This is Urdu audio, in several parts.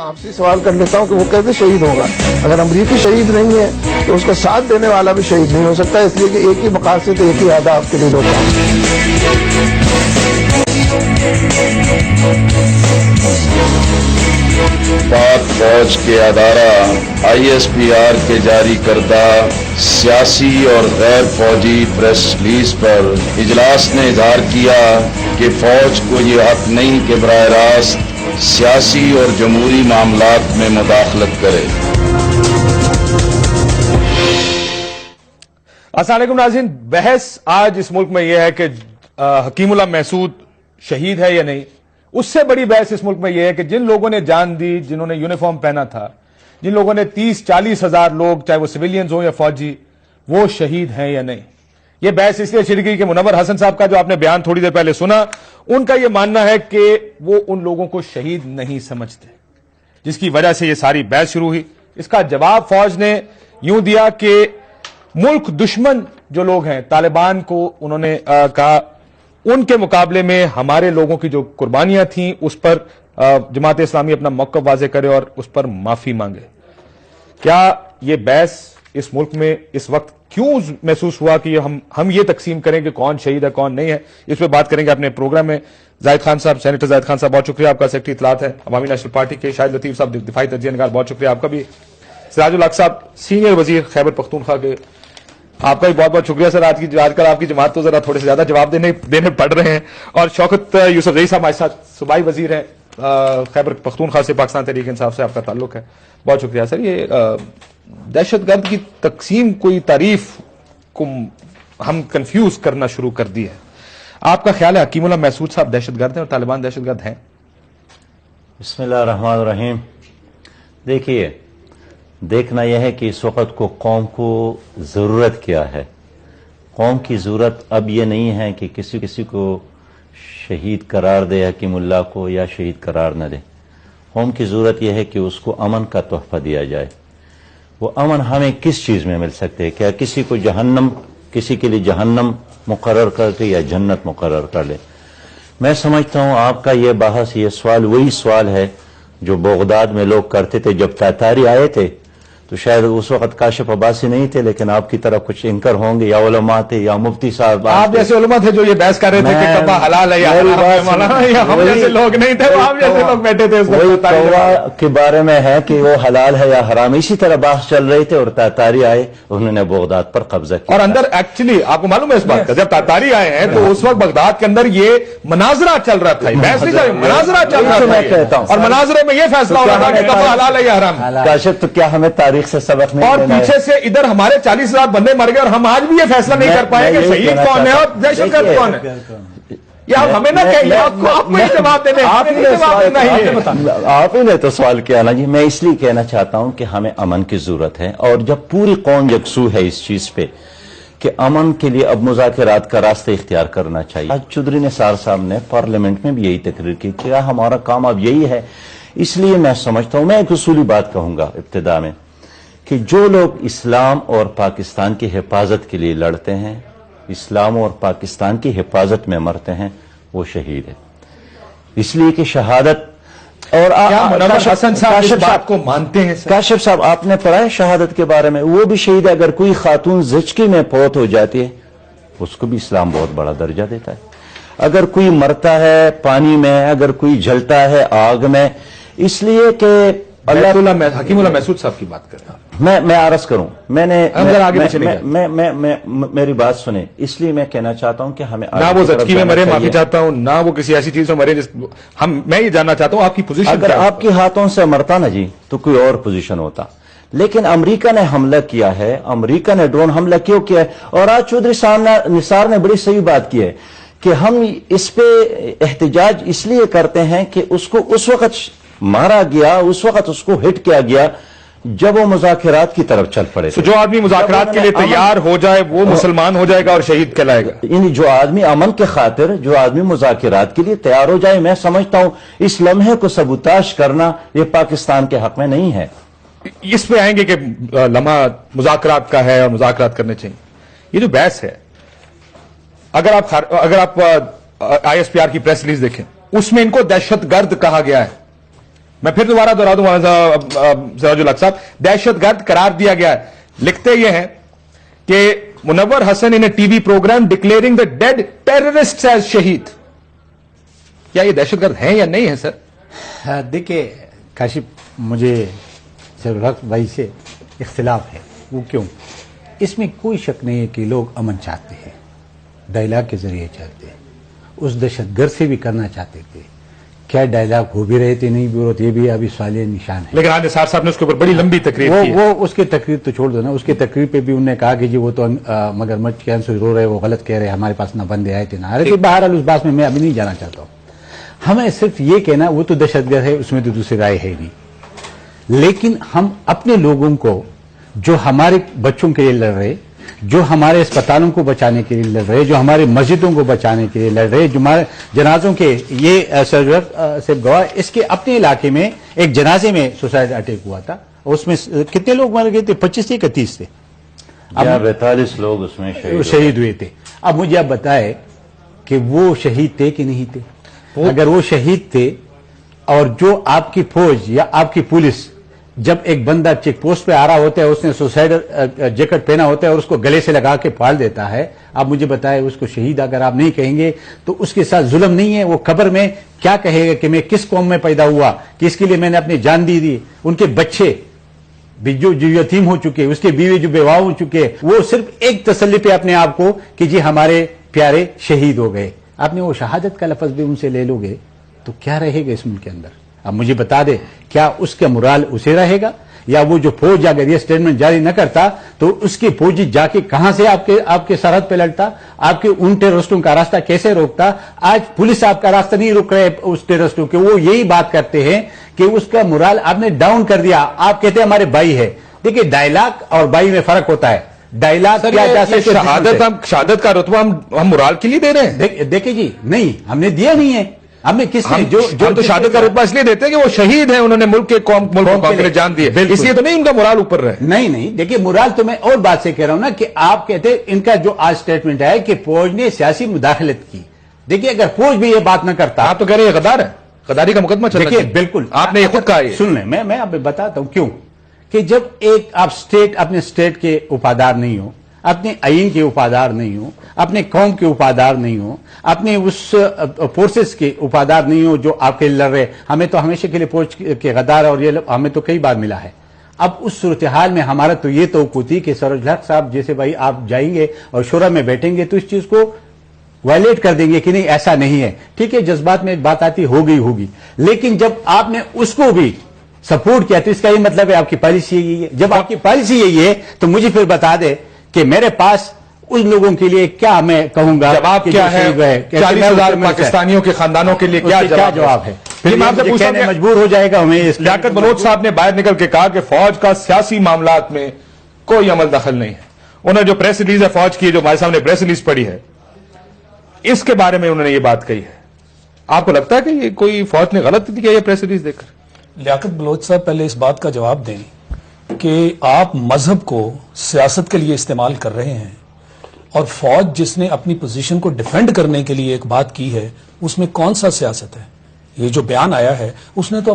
آپ سے سوال کر لیتا ہوں کہ وہ کیسے شہید ہوگا؟ اگر امریکی شہید نہیں ہے تو اس کا ساتھ دینے والا بھی شہید نہیں ہو سکتا، اس لیے کہ ایک ہی مقاصد ایک ہی اہداف کے لیے لوگ پاک فوج کے ادارہ ISPR کے جاری کردہ سیاسی اور غیر فوجی پریس ریلیز پر اجلاس نے اظہار کیا کہ فوج کو یہ حق نہیں کہ براہ راست سیاسی اور جمہوری معاملات میں مداخلت کرے۔ السلام علیکم ناظرین، بحث آج اس ملک میں یہ ہے کہ حکیم اللہ محسود شہید ہے یا نہیں۔ اس سے بڑی بحث اس ملک میں یہ ہے کہ جن لوگوں نے جان دی، جنہوں نے یونیفارم پہنا تھا، جن لوگوں نے 30-40 ہزار لوگ، چاہے وہ سویلینز ہوں یا فوجی، وہ شہید ہیں یا نہیں۔ یہ بحث اس لیے چھڑ گئی کہ منور حسن صاحب کا جو آپ نے بیان تھوڑی دیر پہلے سنا، ان کا یہ ماننا ہے کہ وہ ان لوگوں کو شہید نہیں سمجھتے، جس کی وجہ سے یہ ساری بحث شروع ہوئی۔ اس کا جواب فوج نے یوں دیا کہ ملک دشمن جو لوگ ہیں، طالبان کو انہوں نے کہا ان کے مقابلے میں ہمارے لوگوں کی جو قربانیاں تھیں اس پر جماعت اسلامی اپنا موقف واضح کرے اور اس پر معافی مانگے۔ کیا یہ بحث اس ملک میں اس وقت کیوں محسوس ہوا کہ ہم یہ تقسیم کریں کہ کون شہید ہے کون نہیں ہے؟ اس پہ بات کریں گے اپنے پروگرام میں۔ زاہد خان صاحب، سینیٹر زاہد خان صاحب، بہت شکریہ آپ کا، سیکرٹری اطلاعات ہے عوامی نیشنل پارٹی کے۔ شاہد لطیف صاحب، دفاعی تجزیہ نگار، بہت شکریہ آپ کا بھی۔ سراج الحق صاحب، سینئر وزیر خیبر پختونخوا کے، آپ کا بھی بہت بہت شکریہ سر۔ آج کل آپ کی جماعت تو ذرا تھوڑے سے زیادہ جواب دینے پڑ رہے ہیں۔ اور شوکت یوسف زئی صاحب ہمارے ساتھ صوبائی وزیر ہیں خیبر پختونخوا سے، پاکستان تحریک انصاف سے آپ کا تعلق ہے، بہت شکریہ سر۔ یہ دہشت گرد کی تقسیم کوئی تعریف کو ہم کنفیوز کرنا شروع کر دی ہے۔ آپ کا خیال ہے حکیم اللہ محسود صاحب دہشت گرد ہیں اور طالبان دہشت گرد ہیں؟ بسم اللہ الرحمن الرحیم۔ دیکھیے، دیکھنا یہ ہے کہ اس وقت کو قوم کو ضرورت کیا ہے۔ قوم کی ضرورت اب یہ نہیں ہے کہ کسی کو شہید قرار دے حکیم اللہ کو یا شہید قرار نہ دے۔ قوم کی ضرورت یہ ہے کہ اس کو امن کا تحفہ دیا جائے۔ وہ امن ہمیں کس چیز میں مل سکتے ہیں؟ کیا کسی کے لیے جہنم مقرر کر کے یا جنت مقرر کر لے؟ میں سمجھتا ہوں آپ کا یہ بحث، یہ سوال وہی سوال ہے جو بغداد میں لوگ کرتے تھے جب تاتاری آئے تھے، تو شاید اس وقت کاشف عباسی نہیں تھے، لیکن آپ کی طرف کچھ انکر ہوں گے، یا علماء تھے یا مفتی صاحب۔ آپ جیسے علماء تھے جو یہ بحث کر رہے تھے کہ کعبہ حلال ہے یا حرام ہے مولانا، یا ہم جیسے لوگ نہیں تھے، وہ آپ جیسے لوگ بیٹھے تھے اس وہی وقت کعبہ کے بارے میں ہے کہ وہ حلال ہے یا حرام، اسی طرح بحث چل رہی تھے، اور تاتاری آئے، انہوں نے بغداد پر قبضہ کیا۔ اور اندر ایکچولی آپ کو معلوم ہے اس بات کا، جب تاتاری آئے ہیں تو اس وقت بغداد کے اندر یہ مناظرہ چل رہا تھا، بحث نہیں چل رہی، مناظرہ چل رہا تھا، اور مناظرے میں یہ فیصلہ ہو رہا تھا کہ کعبہ حلال ہے یا حرام ہے۔ کاشف، تو کیا ہمیں تاریخ سے سبق نہیں؟ اور پیچھے سے ادھر ہمارے 40,000 بندے مر گئے اور ہم آج بھی یہ فیصلہ نہیں کر پائے کہ شہید کون ہے اور دہشت گرد کون ہے۔ یا ہمیں نہ کہیے، آپ کو یہ جواب دینے، آپ ہی نے تو سوال کیا نا جی۔ میں اس لیے کہنا چاہتا ہوں کہ ہمیں امن کی ضرورت ہے، اور جب پوری قوم یکسو ہے اس چیز پہ کہ امن کے لیے اب مذاکرات کا راستہ اختیار کرنا چاہیے۔ آج چودھری نثار صاحب نے پارلیمنٹ میں بھی یہی تقریر کی کہ ہمارا کام اب یہی ہے۔ اس لیے میں سمجھتا ہوں، میں ایک اصولی بات کہوں گا ابتدا میں، کہ جو لوگ اسلام اور پاکستان کی حفاظت کے لیے لڑتے ہیں، اسلام اور پاکستان کی حفاظت میں مرتے ہیں، وہ شہید ہے۔ اس لیے کہ شہادت، اور حسن صاحب اس بات کو مانتے ہیں؟ کاشف صاحب، آپ نے پڑھا ہے شہادت کے بارے میں؟ وہ بھی شہید ہے۔ اگر کوئی خاتون زچگی میں فوت ہو جاتی ہے، اس کو بھی اسلام بہت بڑا درجہ دیتا ہے۔ اگر کوئی مرتا ہے پانی میں، اگر کوئی جلتا ہے آگ میں، اس لیے کہ حکیم اللہ محسود صاحب کی بات کر رہا ہوں میں عرض کروں، میری بات سنیں، اس لیے میں کہنا چاہتا ہوں کہ ہمیں نہ وہ زچگی میں مرے، معافی چاہتا ہوں، نہ وہ کسی ایسی چیز میں مرے میں یہ جاننا چاہتا ہوں آپ کی پوزیشن۔ اگر آپ کے ہاتھوں سے مرتا نا جی تو کوئی اور پوزیشن ہوتا، لیکن امریکہ نے حملہ کیا ہے، امریکہ نے ڈرون حملہ کیوں کیا ہے؟ اور آج چودھری نثار نے بڑی صحیح بات کی ہے کہ ہم اس پہ احتجاج اس لیے کرتے ہیں کہ اس کو اس وقت مارا گیا، اس وقت اس کو ہٹ کیا گیا جب وہ مذاکرات کی طرف چل پڑے۔ جو آدمی مذاکرات کے لیے تیار ہو جائے وہ مسلمان ہو جائے گا اور شہید کہلائے گا۔ یعنی جو آدمی امن کے خاطر، جو آدمی مذاکرات کے لیے تیار ہو جائے، میں سمجھتا ہوں اس لمحے کو سبوتاش کرنا یہ پاکستان کے حق میں نہیں ہے۔ اس پہ آئیں گے کہ لمحہ مذاکرات کا ہے اور مذاکرات کرنے چاہیے۔ یہ جو بحث ہے، اگر آپ ISPR کی پریس ریلیز دیکھیں، اس میں ان کو دہشت گرد کہا گیا ہے۔ میں پھر دوبارہ دہرا دوں سراج الحق صاحب، دہشت گرد قرار دیا گیا ہے. لکھتے یہ ہیں کہ Munawar Hasan in a T V program declaring the dead terrorist as شہید. کیا یہ دہشت گرد ہیں یا نہیں ہے سر؟ دیکھیے کاشف، مجھے سراج الحق بھائی سے اختلاف ہے. وہ کیوں؟ اس میں کوئی شک نہیں ہے کہ لوگ امن چاہتے ہیں، ڈائلاگ کے ذریعے چاہتے ہیں. اس دہشت گرد سے بھی کرنا چاہتے تھے. کیا ڈائلاگ ہو بھی رہے تھے نہیں بھی رہے، یہ بھی ابھی سوالیہ نشان ہے. لیکن آج نثار صاحب نے اس کے اوپر بڑی لمبی تقریر کی ہے. وہ اس کی تقریر تو چھوڑ دو نا. اس کی تقریر پہ بھی انہوں نے کہا کہ جی وہ تو مگر مچ کے سے رو رہے، وہ غلط کہہ رہے، ہمارے پاس نہ بندے آئے تھے نہ آ رہے تھے. بہرحال اس بات میں ابھی نہیں جانا چاہتا ہوں. ہمیں صرف یہ کہنا وہ تو دہشت گرد ہے، اس میں تو دوسری رائے ہے نہیں. لیکن ہم اپنے لوگوں کو جو ہمارے بچوں کے لیے لڑ رہے، جو ہمارے اسپتالوں کو بچانے کے لیے لڑ رہے، جو ہمارے مسجدوں کو بچانے کے لیے لڑ رہے، جو ہمارے جنازوں کے یہ سے گواہ، اس کے اپنے علاقے میں ایک جنازے میں سوسائڈ اٹیک ہوا تھا. اس میں کتنے لوگ مر گئے تھے؟ 25 تھے کہ 30 تھے؟ 42 لوگ اس میں شہید ہوئے تھے. اب مجھے آپ بتائے کہ وہ شہید تھے کہ نہیں تھے؟ اگر وہ شہید تھے اور جو آپ کی فوج یا آپ کی پولیس جب ایک بندہ چیک پوسٹ پہ آ رہا ہوتا ہے، اس نے سوسائڈ جیکٹ پہنا ہوتا ہے اور اس کو گلے سے لگا کے پھاڑ دیتا ہے، آپ مجھے بتائے اس کو شہید اگر آپ نہیں کہیں گے تو اس کے ساتھ ظلم نہیں ہے؟ وہ قبر میں کیا کہے گا کہ میں کس قوم میں پیدا ہوا، کہ اس کے لیے میں نے اپنی جان دی. ان کے بچے جو یتیم ہو چکے، اس کے بیوی جو بیوہ ہو چکے، وہ صرف ایک تسلی پہ اپنے آپ کو کہ جی ہمارے پیارے شہید ہو گئے. آپ نے وہ شہادت کا لفظ بھی ان سے لے لو گے تو کیا رہے گا اس ملک کے اندر؟ اب مجھے بتا دے، کیا اس کا مرال اسے رہے گا؟ یا وہ جو فوج اگر یہ سٹیٹمنٹ جاری نہ کرتا تو اس کی فوجی جا کے کہاں سے آپ کے سرحد پہ لڑتا؟ آپ کے ان ٹیررسٹوں کا راستہ کیسے روکتا؟ آج پولیس آپ کا راستہ نہیں روک رہے اس ٹیررسٹوں کے. وہ یہی بات کرتے ہیں کہ اس کا مرال آپ نے ڈاؤن کر دیا. آپ کہتے ہیں ہمارے بھائی ہے. دیکھیے ڈائلاگ اور بھائی میں فرق ہوتا ہے. ڈائلاگ کیا جا سکتا، شہادت کا رتبہ ہم مرال کے لیے دے رہے ہیں. دیکھیں جی، نہیں ہم نے دیا نہیں ہے. ہم نے کس نے جو تو شہادت کا رتبہ اس لیے دیتے ہیں کہ وہ شہید ہیں، انہوں نے ملک کے لیے جان دی ہے، اس لیے تو نہیں ان کا مرال اوپر رہے. نہیں دیکھیے مرال تو میں اور بات سے کہہ رہا ہوں نا کہ آپ کہتے ہیں ان کا جو آج سٹیٹمنٹ ہے کہ فوج نے سیاسی مداخلت کی. دیکھیے اگر فوج بھی یہ بات نہ کرتا، آپ تو کہہ رہے ہیں غدار ہے، غداری کا مقدمہ چل رہا ہے. بالکل آپ نے یہ خود کہا. سن لیں، میں آپ بتاتا ہوں کیوں. کہ جب ایک آپ اپنے اسٹیٹ کے وفادار نہیں ہو، اپنے آئین کے وفادار نہیں ہو، اپنے قوم کے وفادار نہیں ہو، اپنے اس فورسز کے وفادار نہیں ہو جو آپ کے لڑ رہے. ہمیں تو ہمیشہ کے لیے فوج کے غدار اور یہ ہمیں تو کئی بار ملا ہے. اب اس صورتحال میں ہمارا تو یہ توقع تھی کہ سراج الحق صاحب جیسے بھائی آپ جائیں گے اور شورا میں بیٹھیں گے تو اس چیز کو وائلیٹ کر دیں گے کہ نہیں ایسا نہیں ہے. ٹھیک ہے، جذبات میں بات آتی ہوگی، لیکن جب آپ نے اس کو بھی سپورٹ کیا تو اس کا یہ مطلب ہے آپ کی پالیسی یہی ہے. جب آپ کی پالیسی یہی ہے تو مجھے پھر بتا دے کہ میرے پاس ان لوگوں کے لیے کیا میں کہوں گا. جواب کیا ہے 40,000 پاکستانیوں کے خاندانوں کے لیے کیا جواب ہے؟ پھر میں آپ سے پوچھتا ہوں، مجبور ہو جائے گا ہمیں. لیاقت بلوچ صاحب نے باہر نکل کے کہا کہ فوج کا سیاسی معاملات میں کوئی عمل دخل نہیں ہے. انہوں نے جو پریس ریلیز ہے فوج کی، جو ہمارے سامنے پریس ریلیز پڑھی ہے، اس کے بارے میں انہوں نے یہ بات کہی ہے. آپ کو لگتا ہے کہ یہ کوئی فوج نے غلط کیا یہ پریس ریلیز دے کر؟ لیاقت بلوچ صاحب پہلے اس بات کا جواب دیں کہ آپ مذہب کو سیاست کے لیے استعمال کر رہے ہیں، اور فوج جس نے اپنی پوزیشن کو ڈیفینڈ کرنے کے لیے ایک بات کی ہے، اس میں کون سا سیاست ہے؟ یہ جو بیان آیا ہے اس نے تو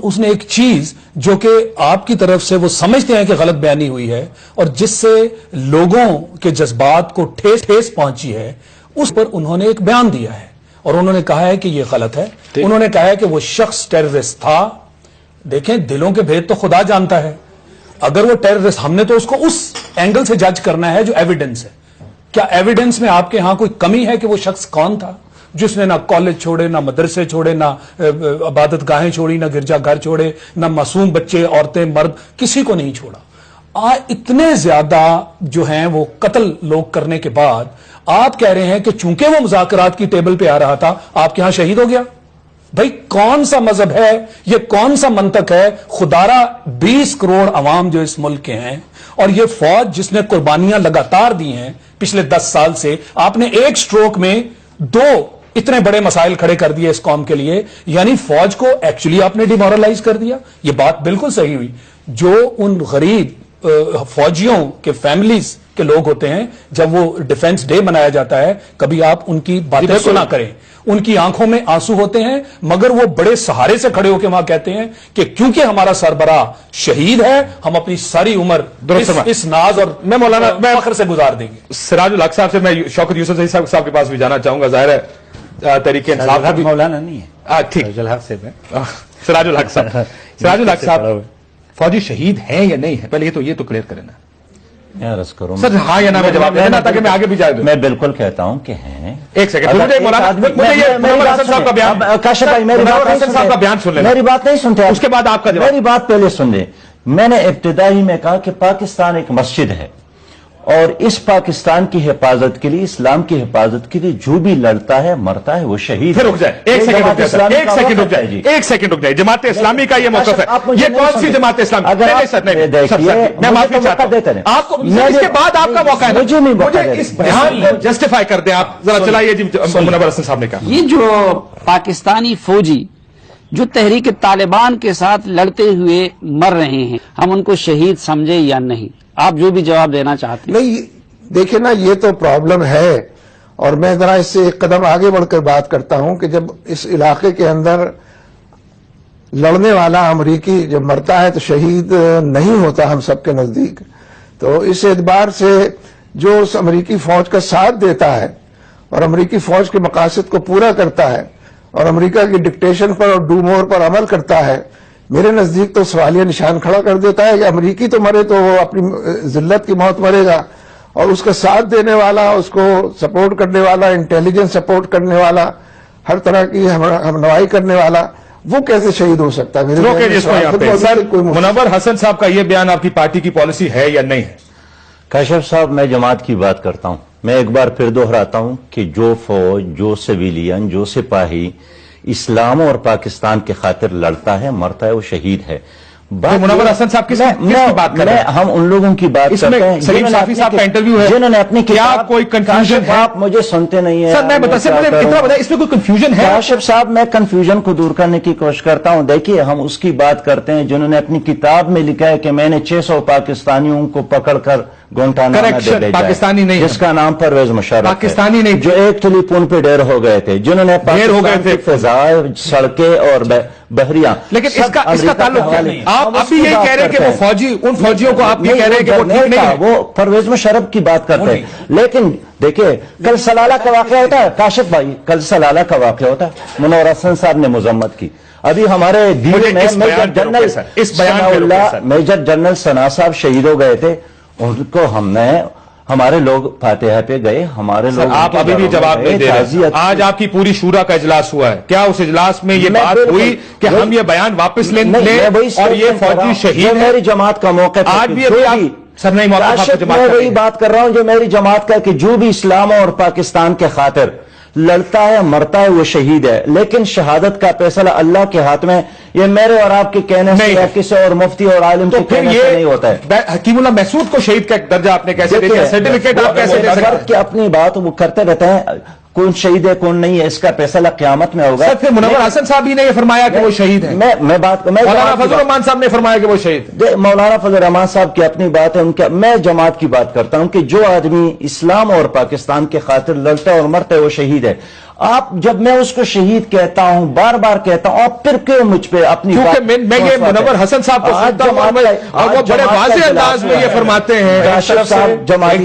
اس نے ایک چیز جو کہ آپ کی طرف سے وہ سمجھتے ہیں کہ غلط بیانی ہوئی ہے اور جس سے لوگوں کے جذبات کو ٹھیس پہنچی ہے، اس پر انہوں نے ایک بیان دیا ہے اور انہوں نے کہا ہے کہ یہ غلط ہے. انہوں نے کہا ہے کہ وہ شخص ٹیررسٹ تھا. دیکھیں دلوں کے بھید تو خدا جانتا ہے. اگر وہ ٹیررسٹ، ہم نے تو اس کو اس اینگل سے جج کرنا ہے جو ایویڈنس ہے. کیا ایویڈنس میں آپ کے ہاں کوئی کمی ہے کہ وہ شخص کون تھا جس نے نہ کالج چھوڑے، نہ مدرسے چھوڑے، نہ عبادت گاہیں چھوڑی، نہ گرجا گھر چھوڑے، نہ معصوم بچے، عورتیں، مرد، کسی کو نہیں چھوڑا. اتنے زیادہ جو ہیں وہ قتل لوگ کرنے کے بعد آپ کہہ رہے ہیں کہ چونکہ وہ مذاکرات کی ٹیبل پہ آ رہا تھا آپ کے ہاں شہید ہو گیا. بھائی کون سا مذہب ہے یہ؟ کون سا منطق ہے؟ خدارہ 20 کروڑ عوام جو اس ملک کے ہیں اور یہ فوج جس نے قربانیاں لگاتار دی ہیں پچھلے 10 سال سے، آپ نے ایک سٹروک میں 2 اتنے بڑے مسائل کھڑے کر دیے اس قوم کے لیے. یعنی فوج کو ایکچولی آپ نے ڈیمورلائز کر دیا. یہ بات بالکل صحیح ہوئی. جو ان غریب فوجیوں کے فیملیز کے لوگ ہوتے ہیں، جب وہ ڈیفنس ڈے منایا جاتا ہے کبھی آپ ان کی باتیں سنا کریں، ان کی آنکھوں میں آنسو ہوتے ہیں، مگر وہ بڑے سہارے سے کھڑے ہو کے وہاں کہتے ہیں کہ کیونکہ ہمارا سربراہ شہید ہے ہم اپنی ساری عمر اس ناز اور میں مولانا میں فخر سے گزار دیں گے۔ سراج الحق صاحب سے میں شوکت یوسف صاحب کے پاس بھی جانا چاہوں گا، ظاہر ہے تحریک انصاف کا بھی مولانا نہیں ہے، ٹھیک سراج الحق سے میں سراج الحق صاحب، سراج الحق صاحب فوجی شہید ہیں یا نہیں ہے، پہلے یہ تو کلیئر کریں نا عرض کروں سر، ہاں یا نا میں جواب دینا تاکہ میں آگے بھی جا دوں۔ میں بالکل کہتا ہوں کہ ہیں۔ ایک سیکنڈ مجھے یہ منور حسن صاحب کا بیان، کاشف بھائی منور حسن صاحب کا بیان سن لینا، میری بات نہیں سنتے، اس کے بعد آپ کا جواب۔ میری بات پہلے سن لیں۔ میں نے ابتدائی میں کہا کہ پاکستان ایک مسجد ہے اور اس پاکستان کی حفاظت کے لیے، اسلام کی حفاظت کے لیے جو بھی لڑتا ہے مرتا ہے وہ شہید پھر رک جائے، ایک سیکنڈ رک جائے، ایک سیکنڈ رک جائے، ایک سیکنڈ رک جائے۔ جماعت اسلامی کا یہ موقف ہے، یہ کون سی جماعت اسلامی؟ نہیں سر، نہیں، میں معافی چاہتا ہوں، آپ کو اس کے بعد آپ کا موقع ہے، مجھے اس بیان کو جسٹیفائی کر دیں آپ ذرا، چلائیے جی منور حسن صاحب نے کہا۔ یہ جو پاکستانی فوجی جو تحریک طالبان کے ساتھ لڑتے ہوئے مر رہے ہیں، ہم ان کو شہید سمجھے یا نہیں؟ آپ جو بھی جواب دینا چاہتے ہیں۔ نہیں دیکھیں نا، یہ تو پرابلم ہے، اور میں ذرا اس سے ایک قدم آگے بڑھ کر بات کرتا ہوں کہ جب اس علاقے کے اندر لڑنے والا امریکی جب مرتا ہے تو شہید نہیں ہوتا ہم سب کے نزدیک، تو اس اعتبار سے جو اس امریکی فوج کا ساتھ دیتا ہے اور امریکی فوج کے مقاصد کو پورا کرتا ہے اور امریکہ کی ڈکٹیشن پر اور ڈو مور پر عمل کرتا ہے، میرے نزدیک تو سوالیہ نشان کھڑا کر دیتا ہے کہ امریکی تو مرے تو وہ اپنی ذلت کی موت مرے گا، اور اس کا ساتھ دینے والا، اس کو سپورٹ کرنے والا، انٹیلیجنس سپورٹ کرنے والا، ہر طرح کی ہمنوائی کرنے والا، وہ کیسے شہید ہو سکتا ہے؟ میرے روکے جس کو یہاں پہ سر، کوئی منور حسن صاحب کا یہ بیان آپ کی پارٹی کی پالیسی ہے یا نہیں ہے؟ کاشف صاحب، میں جماعت کی بات کرتا ہوں، میں ایک بار پھر دہراتا ہوں کہ جو فوج، جو سویلین، جو سپاہی اسلام اور پاکستان کے خاطر لڑتا ہے مرتا ہے وہ شہید ہے۔ منور حسن صاحب کس کی بات کر رہے ہیں؟ ہم ان لوگوں کی بات اس میں کرتے ہیں سلیم صافی صاحب کا انٹرویو ہے، جنہوں نے اپنی کیا کوئی کنفیوژن ہے؟ آپ مجھے سنتے نہیں ہیں سر میں اتنا بتائیں، اس میں کوئی کنفیوژن ہے؟ کاشف صاحب، میں کنفیوژن کو دور کرنے کی کوشش کرتا ہوں۔ دیکھیے، ہم اس کی بات کرتے ہیں جنہوں نے اپنی کتاب میں لکھا ہے کہ میں نے 600 پاکستانیوں کو پکڑ کر گوانتانامو میں دے بھیجا ہے، پاکستانی نہیں، جس کا نام پرویز مشرف ہے، پاکستانی نہیں، جو ایک ٹیلی فون پہ ڈیر ہو گئے تھے، جنہوں نے پاکستان کی فضائیں، سڑکیں اور بحریاں، لیکن اس کا تعلق کیا نہیں؟ آپ ابھی یہی کہہ رہے ہیں کہ وہ فوجی، ان فوجیوں کو آپ یہ کہہ رہے ہیں کہ وہ ٹھیک نہیں ہے، وہ پرویز مشرف کی بات کرتے ہیں۔ لیکن دیکھیں، کل سلالہ کا واقعہ ہوتا ہے کاشف بھائی، کل سلالہ کا واقعہ ہوتا ہے، منور حسن صاحب نے مذمت کی۔ ابھی ہمارے دین میں میجر جنرل ثنا صاحب شہید ہو گئے تھے، ان کو ہم نے، ہمارے لوگ فاتحہ پہ گئے، ہمارے لوگ، آپ ابھی بھی جواب نہیں دے رہے۔ آج آپ کی پوری شورا کا اجلاس ہوا ہے، کیا اس اجلاس میں یہ بات ہوئی کہ ہم یہ بیان واپس لیں اور یہ فوجی شہید ہے؟ میری جماعت کا موقع آج بھی سر نہیں، میں وہی بات کر رہا ہوں جو میری جماعت کا، کہ جو بھی اسلام اور پاکستان کے خاطر لڑتا ہے مرتا ہے وہ شہید ہے، لیکن شہادت کا فیصلہ اللہ کے ہاتھ میں، یہ میرے اور آپ کے کہنے سے یا کسی اور مفتی اور عالم کے کہنے سے نہیں ہوتا ہے۔ حکیم اللہ محسود کو شہید کا درجہ آپ نے کیسے دے دیا؟ سرٹیفکیٹ آپ کیسے دے سکتے ہیں؟ کہ اپنی بات وہ کرتے رہتے ہیں، کون شہید ہے کون نہیں ہے، اس کا فیصلہ قیامت میں ہوگا۔ سر پھر منور حسن صاحب ہی نے یہ فرمایا کہ وہ شہید ہے، مولانا فضل الرحمان صاحب نے فرمایا کہ وہ شہید ہے۔ مولانا فضل الرحمان صاحب کی اپنی بات ہے، ان کا، میں جماعت کی بات کرتا ہوں کہ جو آدمی اسلام اور پاکستان کے خاطر لڑتا ہے اور مرتا ہے وہ شہید ہے۔ آپ، جب میں اس کو شہید کہتا ہوں، بار بار کہتا ہوں، آپ پھر کیوں مجھ پہ اپنی بات؟ کیونکہ میں یہ منور حسن صاحب کو سنتا ہوں اور وہ بڑے واضح انداز میں یہ فرماتے ہیں۔ ایک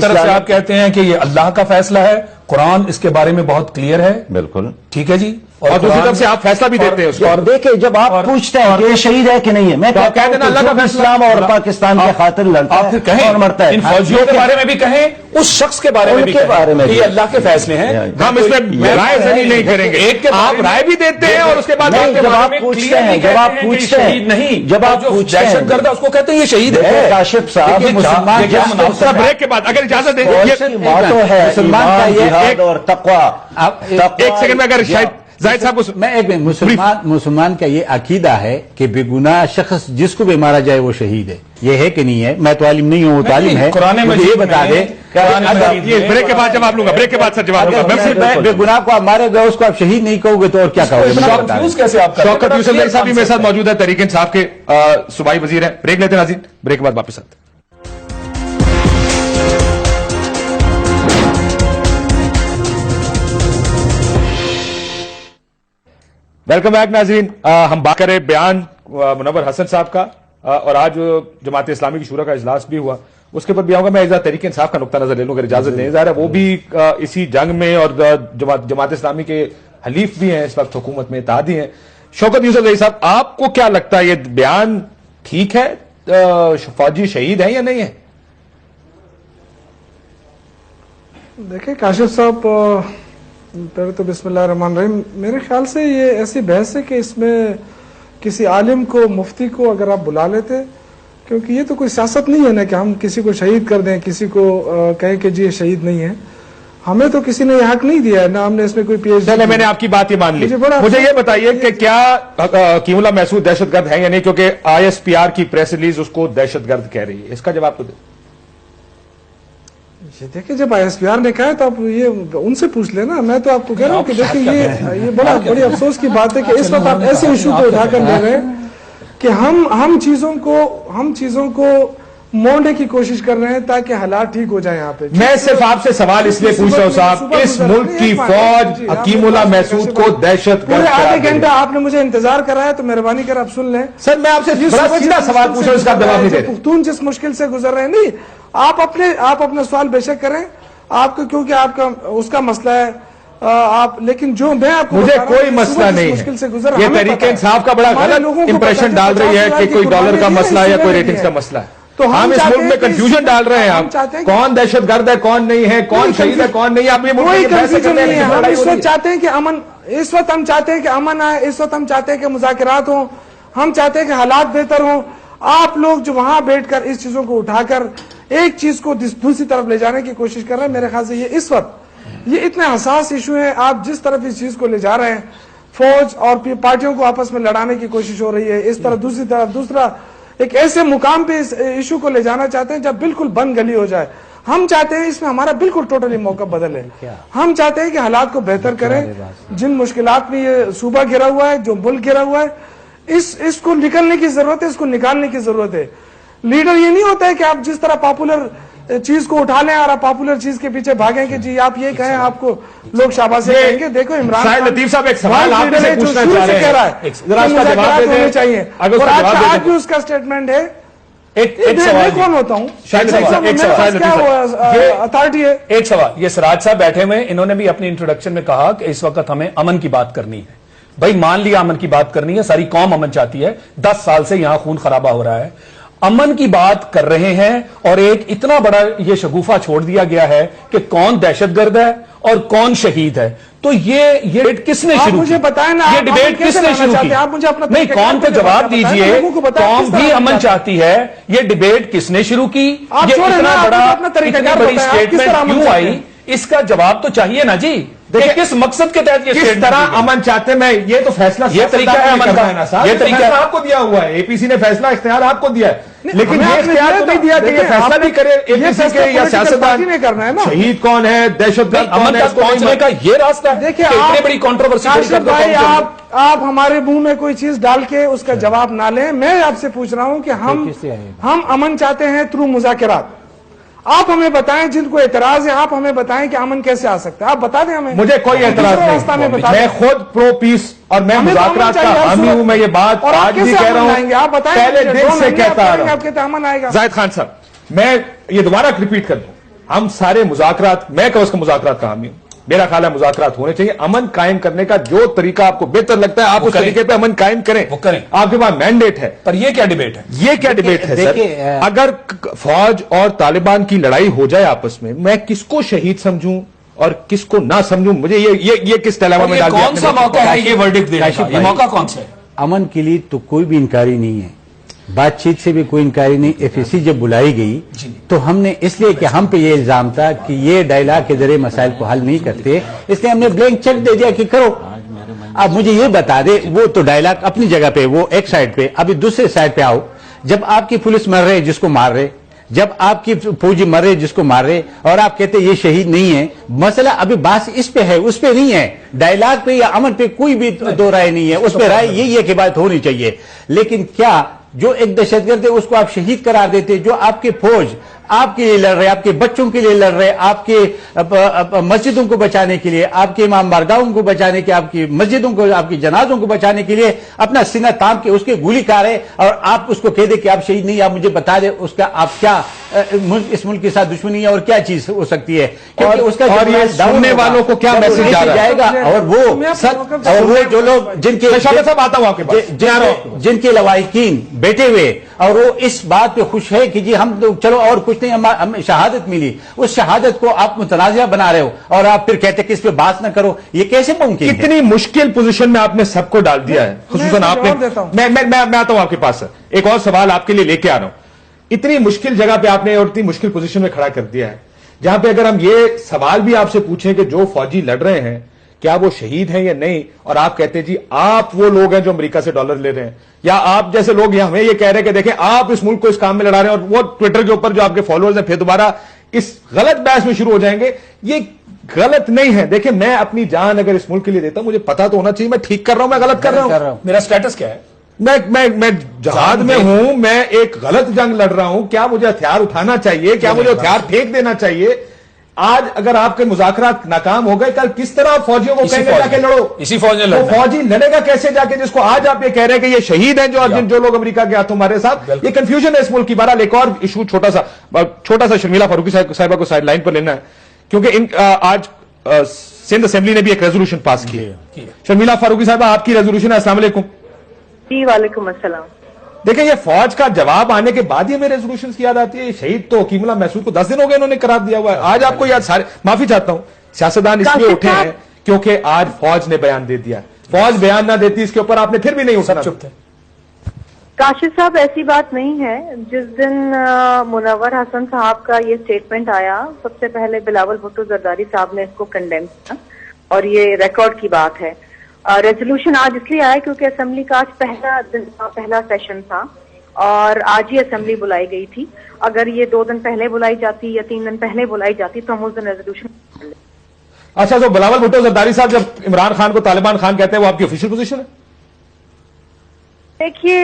طرف سے آپ کہتے ہیں کہ یہ اللہ کا فیصلہ ہے، قرآن اس کے بارے میں بہت کلیئر ہے، بالکل ٹھیک ہے جی، اور دوسری طرف سے آپ فیصلہ بھی دیتے ہیں اس کو۔ اور دیکھیں، جب آپ پوچھتے ہیں کہ یہ شہید ہے کہ نہیں ہے، میں کہتا ہوں کہ اللہ کا اسلام اور پاکستان کے خاطر لڑتا آپ پھر ہے کہیں اور مرتا ہے، ان فوجیوں کے بارے میں بھی کہیں، اس شخص کے بارے میں بھی کہیں کہ یہ اللہ کے فیصلے ہیں۔ ہم اس میں رائے زنی نہیں کریں گے، آپ رائے بھی دیتے ہیں اور اس کے بعد جب آپ پوچھتے ہیں، جب آپ پوچھتے ہیں، نہیں، جب آپ پوچھتے ہیں، دہشت گرد اس کو کہتے ہیں یہ شہید ہے۔ کاشف صاحب، بریک کے بعد اگر اجازت دیں، باتوں ہے مسلمان کا جہاد اور تقوی۔ ایک سیکنڈ میں اگر شاید زاہد صاحب کو میں ایک مسلمان کا یہ عقیدہ ہے کہ بے گناہ شخص جس کو بھی مارا جائے وہ شہید ہے، یہ ہے کہ نہیں ہے؟ میں تو عالم نہیں ہوں، وہ تعلیم ہے، مجھے یہ بتا دے، یہ بریک کے بعد جواب لوں گا، بریک کے بعد سر جواب لوں گا۔ بے گناہ کو آپ مارے گئے، اس کو آپ شہید نہیں کہو گے تو اور کیا کہو گے؟ شوکت یوسف صاحب بھی میرے ساتھ موجود ہے، تحریک انصاف کے صوبائی وزیر ہیں۔ بریک لیتے ہیں ناظرین، بریک کے بعد واپس آتے ہیں۔ ویلکم بیک ناظرین. ہم بات کریں بیان منور حسن صاحب کا, اور آج جماعت اسلامی کی شورا کا اجلاس بھی ہوا, اس کے اوپر بھی آؤں گا. میں ایک تحریک انصاف کا نقطہ نظر لے لوں اگر اجازت دیں. ظاہر ہے وہ بھی اسی جنگ میں اور جماعت اسلامی کے حلیف بھی ہیں, اس وقت حکومت میں اتحادی ہیں. شوکت یوسف زئی صاحب, آپ کو کیا لگتا ہے یہ بیان ٹھیک ہے؟ فوجی شہید ہیں یا نہیں ہے؟ دیکھیں کاشف صاحب, پہلے تو بسم اللہ الرحمن الرحیم. میرے خیال سے یہ ایسی بحث ہے کہ اس میں کسی عالم کو, مفتی کو اگر آپ بلا لیتے, کیونکہ یہ تو کوئی سیاست نہیں ہے نا کہ ہم کسی کو شہید کر دیں, کسی کو کہیں کہ جی یہ شہید نہیں ہے. ہمیں تو کسی نے یہ حق نہیں دیا ہے, نہ ہم نے اس میں کوئی PhD. چلے, میں نے آپ کی بات یہ مان لی. مجھے یہ بتائیے کہ کیا حکیم اللہ محسود دہشت گرد ہے یا نہیں, کیونکہ ISPR کی پریس ریلیز اس کو دہشت گرد کہہ رہی ہے. اس کا جواب تو دیں. یہ دیکھیں, جب ISPR نے کہا ہے تو آپ یہ ان سے پوچھ لینا. میں تو آپ کو کہہ رہا ہوں کہ دیکھیں یہ بڑی افسوس کی بات ہے کہ اس وقت آپ ایسے ایشو کو اٹھا کر لے رہے ہیں کہ ہم چیزوں کو مونڈنے کی کوشش کر رہے ہیں تاکہ حالات ٹھیک ہو جائیں. یہاں پہ میں صرف آپ سے سوال اس لیے پوچھ رہا ہوں صاحب, اس ملک کی فوج حکیم اللہ محسود کو دہشت گرد آدھے گھنٹہ آپ نے مجھے انتظار کرایا, تو مہربانی کر آپ سن لیں. سر میں آپ سے سیدھا سوال پوچھ رہا ہوں, اس کا جواب نہیں دے رہے. پختون جس مشکل سے گزر رہے ہیں, نہیں آپ اپنا سوال بے شک کریں, آپ کو کیونکہ آپ کا اس کا مسئلہ ہے آپ, لیکن جو میں آپ کو مجھے کوئی مسئلہ نہیں ہے. یہ تحریک انصاف کا بڑا غلط امپریشن ڈال رہی ہے کہ کوئی ڈالر کا مسئلہ ہے یا کوئی ریٹنگز کا مسئلہ ہے. تو ہم اس ملک میں کنفیوژن ڈال رہے ہیں. آپ کون دہشت گرد ہے, کون نہیں ہے, کون شہید ہے, کون نہیں ہے, آپ یہ کوئی کنفیوژن نہیں ہے. ہم اس وقت چاہتے ہیں کہ امن, اس وقت ہم چاہتے ہیں کہ امن آئے, اس وقت ہم چاہتے ہیں کہ مذاکرات ہوں, ہم چاہتے ہیں کہ حالات بہتر ہوں. آپ لوگ جو وہاں بیٹھ کر اس چیزوں کو اٹھا کر ایک چیز کو دوسری طرف لے جانے کی کوشش کر رہے ہیں, میرے خیال سے یہ اس وقت یہ اتنے حساس ایشو ہے. آپ جس طرف اس چیز کو لے جا رہے ہیں, فوج اور پارٹیوں کو آپس میں لڑانے کی کوشش ہو رہی ہے, اس طرح دوسری طرف دوسرا ایک ایسے مقام پہ اس ایشو کو لے جانا چاہتے ہیں جب بالکل بند گلی ہو جائے. ہم چاہتے ہیں اس میں ہمارا بالکل ٹوٹلی موقع بدل ہے. ہم چاہتے ہیں کہ حالات کو بہتر کریں. جن مشکلات میں یہ صوبہ گھرا ہوا ہے, جو ملک گھرا ہوا ہے, اس کو نکلنے کی ضرورت ہے, اس کو نکالنے کی ضرورت ہے. لیڈر یہ نہیں ہوتا ہے کہ آپ جس طرح پاپولر چیز کو اٹھا لیں اور آپ پاپولر چیز کے پیچھے بھاگیں کہ جی آپ یہ کہیں, آپ کو لوگ شاباشی کہیں گے. دیکھو عمران ساحل لطیف صاحب ایک سوال آپ سے پوچھنا چاہ رہے ہیں, ذرا اس کا جواب دے دیں. چاہیے اگر اس کا جواب آج بھی اس کا اسٹیٹمنٹ ہے. میں کون ہوتا ہوں, اتھارٹی ہے. ایک سوال, یہ سراج صاحب بیٹھے ہوئے, انہوں نے بھی اپنی انٹروڈکشن میں کہا کہ اس وقت ہمیں امن کی بات کرنی ہے. بھائی مان لیا امن کی بات کرنی ہے, ساری قوم امن چاہتی ہے, 10 سال سے یہاں خون خرابہ ہو رہا ہے, امن کی بات کر رہے ہیں, اور ایک اتنا بڑا یہ شگوفہ چھوڑ دیا گیا ہے کہ کون دہشت گرد ہے اور کون شہید ہے. تو یہ ڈیبیٹ کس نے شروع مجھے بتائیں نا, یہ ڈیبیٹ کس نے شروع کی؟ آپ مجھے اپنا نہیں, قوم کو جواب دیجئے, قوم بھی امن چاہتی ہے, یہ ڈیبیٹ کس نے شروع کی, یہ اتنا بڑی اسٹیٹمنٹ کیوں آئی, اس کا جواب تو چاہیے نا جی. کس مقصد کے تحت یہ کس طرح امن چاہتے ہیں, میں یہ تو فیصلہ یہ طریقہ ہے امن کا, یہ طریقہ آپ کو دیا ہوا ہے, APC نے فیصلہ اختیار آپ کو دیا ہے, لیکن یہ اختیار تو نہیں دیا کہ یہ فیصلہ نہیں کرے APC کے یا سیاستدان شہید کون ہے, دہشت گرد امن تک پہنچنے کا یہ راستہ ہے. دیکھیں اتنی بڑی کنٹروورسی بھائی, آپ ہمارے منہ میں کوئی چیز ڈال کے اس کا جواب نہ لیں. میں آپ سے پوچھ رہا ہوں کہ ہم امن چاہتے ہیں تھرو مذاکرات. آپ ہمیں بتائیں, جن کو اعتراض ہے آپ ہمیں بتائیں کہ امن کیسے آ سکتا ہے, آپ بتا دیں ہمیں. مجھے کوئی اعتراض نہیں, میں خود پرو پیس اور میں مذاکرات کا حامی ہوں. میں یہ بات آج بھی کہہ رہا ہوں, پہلے دن سے کہتا آ رہا ہوں. زاہد خان صاحب, میں یہ دوبارہ ریپیٹ کر دوں, ہم سارے مذاکرات, میں کہ اس کا مذاکرات کا حامی ہوں. میرا خیال ہے مذاکرات ہونے چاہیے. امن قائم کرنے کا جو طریقہ آپ کو بہتر لگتا ہے آپ اس طریقے پہ امن قائم کریں, وہ کریں. آپ کے پاس مینڈیٹ ہے. پر یہ کیا ڈیبیٹ ہے, یہ کیا ڈیبیٹ ہے سر؟ اگر فوج اور طالبان کی لڑائی ہو جائے آپس میں کس کو شہید سمجھوں اور کس کو نہ سمجھوں؟ مجھے یہ کس ڈائلاما میں ڈال دیا. کون سا موقع ہے یہ ورڈکٹ دینے کا, یہ موقع کون سا ہے؟ امن کے لیے تو کوئی بھی انکاری نہیں ہے, بات چیت سے بھی کوئی انکاری نہیں. FAC جب بلائی گئی تو ہم نے اس لیے کہ ہم پہ یہ الزام تھا کہ یہ ڈائلاگ کے ذریعے مسائل کو حل نہیں کرتے, اس لیے ہم نے بلینک چیک دے دیا کہ کرو. اب مجھے یہ بتا دے, وہ تو ڈائلاگ اپنی جگہ پہ, وہ ایک سائڈ پہ, ابھی دوسرے سائڈ پہ آؤ. جب آپ کی پولیس مر رہے جس کو مار رہے, جب آپ کی فوجی مر رہے جس کو مار رہے, اور آپ کہتے یہ شہید نہیں ہے, مسئلہ ابھی بات اس پہ ہے, اس پہ نہیں ہے. ڈائلاگ پہ یا امن پہ کوئی بھی دو رائے نہیں ہے, اس پہ رائے یہی ہے کہ بات ہونی چاہیے. لیکن کیا جو ایک دہشت گرد ہے اس کو آپ شہید قرار دیتے, جو آپ کے فوج آپ کے لیے لڑ رہے, آپ کے بچوں کے لیے لڑ رہے, آپ کے مسجدوں کو بچانے کے لیے, آپ کے امام بارگاہوں کو بچانے کے, آپ کی مسجدوں کو, آپ کی جنازوں کو بچانے کے لیے اپنا سینہ تام کے اس کے گولی کھا رہے, اور آپ اس کو کہہ دیں کہ آپ شہید نہیں, آپ مجھے بتا دیں اس کا آپ کیا اس ملک کے ساتھ دشمنی ہے اور کیا چیز ہو سکتی ہے, کیونکہ اس کا اور یہ سننے والوں کو کیا میسج جا رہا ہے جائے گا. اور وہ جو لوگ جن کے صاحب آتا ہوں آپ کے پاس, جن کے لواحقین بیٹھے ہوئے اور وہ اس بات پہ خوش ہے کہ جی ہم چلو اور کچھ نہیں, ہمیں شہادت ملی, اس شہادت کو آپ متنازعہ بنا رہے ہو اور آپ پھر کہتے کہ اس پہ بات نہ کرو, یہ کیسے ممکن ہے؟ کتنی مشکل پوزیشن میں آپ نے سب کو ڈال دیا ہے, خصوصاً آپ نے. میں آتا ہوں آپ کے پاس, ایک اور سوال آپ کے لیے لے کے آ رہا ہوں. اتنی مشکل جگہ پہ آپ نے اور اتنی مشکل پوزیشن میں کھڑا کر دیا ہے, جہاں پہ اگر ہم یہ سوال بھی آپ سے پوچھیں کہ جو فوجی لڑ رہے ہیں کیا وہ شہید ہیں یا نہیں, اور آپ کہتے ہیں جی آپ وہ لوگ ہیں جو امریکہ سے ڈالر لے رہے ہیں, یا آپ جیسے لوگ ہمیں یہ کہہ رہے ہیں کہ دیکھیں آپ اس ملک کو اس کام میں لڑا رہے ہیں, اور وہ ٹویٹر کے اوپر جو آپ کے فالوورز ہیں پھر دوبارہ اس غلط بحث میں شروع ہو جائیں گے. یہ غلط نہیں ہے. دیکھیں میں اپنی جان اگر اس ملک کے لیے دیتا ہوں, مجھے پتا تو ہونا چاہیے میں ٹھیک کر رہا ہوں, میں غلط کر رہا ہوں, میرا سٹیٹس کیا ہے, میں جہاد میں ہوں, میں ایک غلط جنگ لڑ رہا ہوں, کیا مجھے ہتھیار اٹھانا چاہیے, کیا مجھے ہتھیار پھینک دینا چاہیے؟ آج اگر آپ کے مذاکرات ناکام ہو گئے, کل کس طرح فوجیوں کو کہیں گے جا کے لڑو؟ اسی فوج نے وہ فوجی لڑے گا کیسے جا کے جس کو آج آپ یہ کہہ رہے ہیں کہ یہ شہید ہیں جو لوگ امریکہ کے ہاتھوں ہمارے ساتھ؟ یہ کنفیوژن ہے اس ملک کی. بہرحال ایک اور ایشو چھوٹا سا شرمیلا فاروقی صاحبہ کو سائڈ لائن پر لینا ہے, کیونکہ آج سندھ اسمبلی نے بھی ایک ریزولوشن پاس کی ہے. شرمیلا فاروقی صاحبہ آپ کی ریزولوشن ہے. السلام علیکم. جی وعلیکم السلام. دیکھیں یہ فوج کا جواب آنے کے بعد ہی ہمیں ریزولوشن کی یاد آتی ہے. یہ شہید تو حکیم اللہ محسود کو 10 دن ہو گئے انہوں نے قرار دیا ہوا ہے. آج آپ کو یاد سارے, معافی چاہتا ہوں, سیاستدان اس لیے اٹھے ہیں کیونکہ آج فوج نے بیان دے دیا. فوج بیان نہ دیتی اس کے اوپر آپ نے پھر بھی نہیں اٹھنا. چپ تھے. کاشف صاحب ایسی بات نہیں ہے. جس دن منور حسن صاحب کا یہ سٹیٹمنٹ آیا, سب سے پہلے بلاول بھٹو زرداری صاحب نے اس کو کنڈیم کیا, اور یہ ریکارڈ کی بات ہے. ریزولوشن آج اس لیے آیا کیونکہ اسمبلی کا آج پہلا سیشن تھا اور آج ہی اسمبلی بلائی گئی تھی. اگر یہ 2 دن پہلے بلائی جاتی یا 3 دن پہلے بلائی جاتی تو ہم اس دن ریزولوشن. اچھا, تو بلاول بھٹو زرداری صاحب جب عمران خان کو طالبان خان کہتے ہیں وہ آپ کی آفیشیل پوزیشن ہے؟ دیکھیے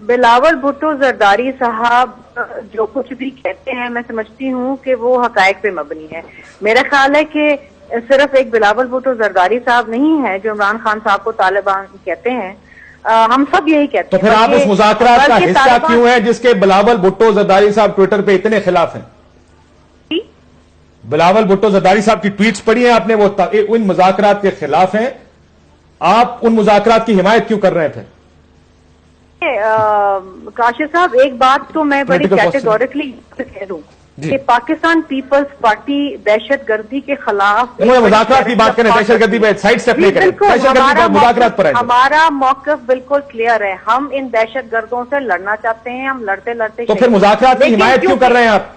بلاول بھٹو زرداری صاحب جو کچھ بھی کہتے ہیں میں سمجھتی ہوں کہ وہ حقائق پہ مبنی ہے. میرا خیال ہے کہ صرف ایک بلاول بھٹو زرداری صاحب نہیں ہے جو عمران خان صاحب کو طالبان کہتے ہیں, ہم سب یہی کہتے ہیں. تو پھر آپ اس مذاکرات کا حصہ کیوں ہیں جس کے بلاول بھٹو زرداری صاحب ٹویٹر پہ اتنے خلاف ہیں؟ بلاول بھٹو زرداری صاحب کی ٹویٹس پڑھی ہیں آپ نے, وہ ان مذاکرات کے خلاف ہیں, آپ ان مذاکرات کی حمایت کیوں کر رہے تھے؟ کاشف صاحب ایک بات تو میں بڑی کیٹیگوریکلی کہہ دوں کہ پاکستان پیپلز پارٹی دہشت گردی کے خلاف مذاکرات کی بات کریں, دہشت گردی پہ سائڈ اسٹیپ لے کریں, دہشت گردی پر مذاکرات پر ہمارا موقف بالکل کلیئر ہے. ہم ان دہشت گردوں سے لڑنا چاہتے ہیں, ہم لڑتے لڑتے. تو پھر مذاکرات کی حمایت کیوں کر رہے ہیں آپ؟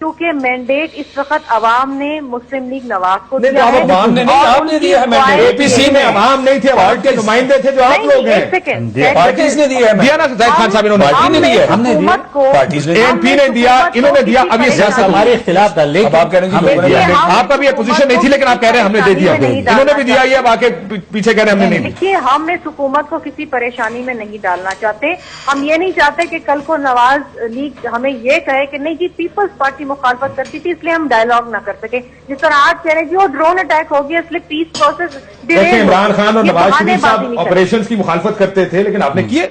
کیونکہ مینڈیٹ اس وقت عوام نے مسلم لیگ نواز کو دیا ہے. عوام نے نہیں, آپ نے دیا ہے مینڈیٹ. اے پی سی میں عوام نہیں تھے, عوام کے نمائندے تھے جو آپ لوگ ہیں. پارٹیز نے دیا ہے, دیا نا زاہد خان صاحب, انہوں نے پارٹی نے دیا, ہم نے دیا, اے پی نے دیا, انہوں نے دیا. اب یہ سیاست ہمارے خلاف تھا, لیکن آپ کہہ رہے ہیں آپ کا بھی یہ پوزیشن نہیں تھی لیکن آپ کہہ رہے ہیں ہم نے دے دیا. انہوں نے بھی دیا, یہ اب آ کے پیچھے کہہ رہے ہیں ہم نے نہیں. دیکھیے ہم اس حکومت کو کسی پریشانی میں نہیں ڈالنا چاہتے. ہم یہ نہیں چاہتے کہ کل کو نواز لیگ ہمیں یہ کہے کہ نہیں جی پیپلز پارٹی مخالفت کرتی تھی اس لیے ہم ڈائلاگ نہ کر سکے. جس طرح آج کہہ رہے ہیں جی وہ ڈرون اٹیک ہو گیا اس لیے پیس پروسیس. عمران خان اور نواز شریف صاحب آپریشنز کی مخالفت کرتے تھے لیکن آپ نے کیے,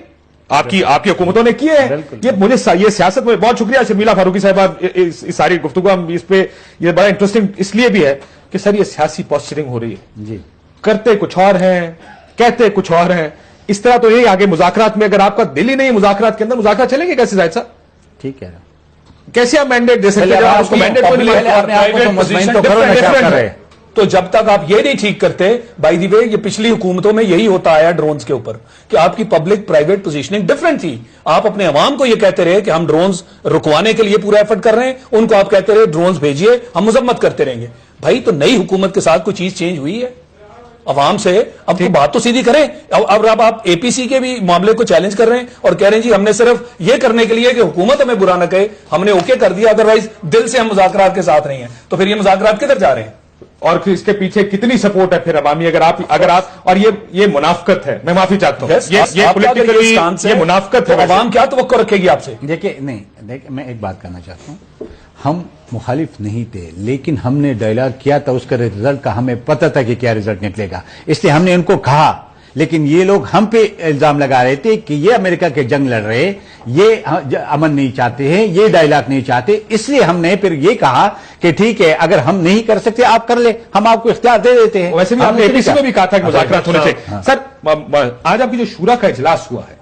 آپ کی حکومتوں نے کیے ہیں. یہ سیاست میں بہت شکریہ شرمیلا فاروقی صاحبہ, اس ساری گفتگو ہم اس پہ یہ بڑا انٹرسٹنگ اس لیے بھی ہے کہ سر یہ سیاسی پوسچرنگ ہو رہی ہے. جی کرتے کچھ اور ہیں, کہتے کچھ اور ہیں. اس طرح تو یہی آگے مذاکرات میں اگر آپ کا دل ہی نہیں مذاکرات کے اندر, مذاکرات چلیں گے کیسے زاہد صاحب؟ ٹھیک ہے, کیسے آپ مینڈیٹ دے سکتے ہیں؟ تو جب تک آپ یہ نہیں ٹھیک کرتے, بائی دی وے یہ پچھلی حکومتوں میں یہی ہوتا آیا ڈرونز کے اوپر کہ آپ کی پبلک پرائیویٹ پوزیشننگ ڈفرنٹ تھی. آپ اپنے عوام کو یہ کہتے رہے کہ ہم ڈرونز رکوانے کے لیے پورا ایفرٹ کر رہے ہیں, ان کو آپ کہتے رہے ڈرونز بھیجیے, ہم مذمت کرتے رہیں گے. بھائی تو نئی حکومت کے ساتھ کوئی چیز چینج ہوئی ہے عوام سے؟ اب تو بات تو سیدھی کریں. اب آپ اے پی سی کے بھی معاملے کو چیلنج کر رہے ہیں اور کہہ رہے ہیں جی ہم نے صرف یہ کرنے کے لیے کہ حکومت ہمیں برا نہ کہے ہم نے اوکے کر دیا, ادروائز دل سے ہم مذاکرات کے ساتھ نہیں ہیں. تو پھر یہ مذاکرات کدھر جا رہے ہیں؟ اور پھر اس کے پیچھے کتنی سپورٹ ہے پھر عوامی؟ اگر آپ اور یہ منافقت ہے, میں معافی چاہتا ہوں, یہ پولیٹیکلی یہ منافقت ہے. عوام کیا توقع رکھے گی آپ سے؟ دیکھیں نہیں دیکھ میں ایک بات کرنا چاہتا ہوں، ہم مخالف نہیں تھے، لیکن ہم نے ڈائلاگ کیا تھا، اس کا رزلٹ کا ہمیں پتہ تھا کہ کیا رزلٹ نکلے گا، اس لیے ہم نے ان کو کہا، لیکن یہ لوگ ہم پہ الزام لگا رہے تھے کہ یہ امریکہ کے جنگ لڑ رہے، یہ امن نہیں چاہتے ہیں، یہ ڈائلاگ نہیں چاہتے، اس لیے ہم نے پھر یہ کہا کہ ٹھیک ہے اگر ہم نہیں کر سکتے آپ کر لیں، ہم آپ کو اختیار دے دیتے ہیں۔ ویسے بھی آپ نے اے پی سی میں بھی کہا تھا کہ مذاکرات ہونے چاہیے۔ سر آج آپ کی جو شورا کا اجلاس ہوا ہے،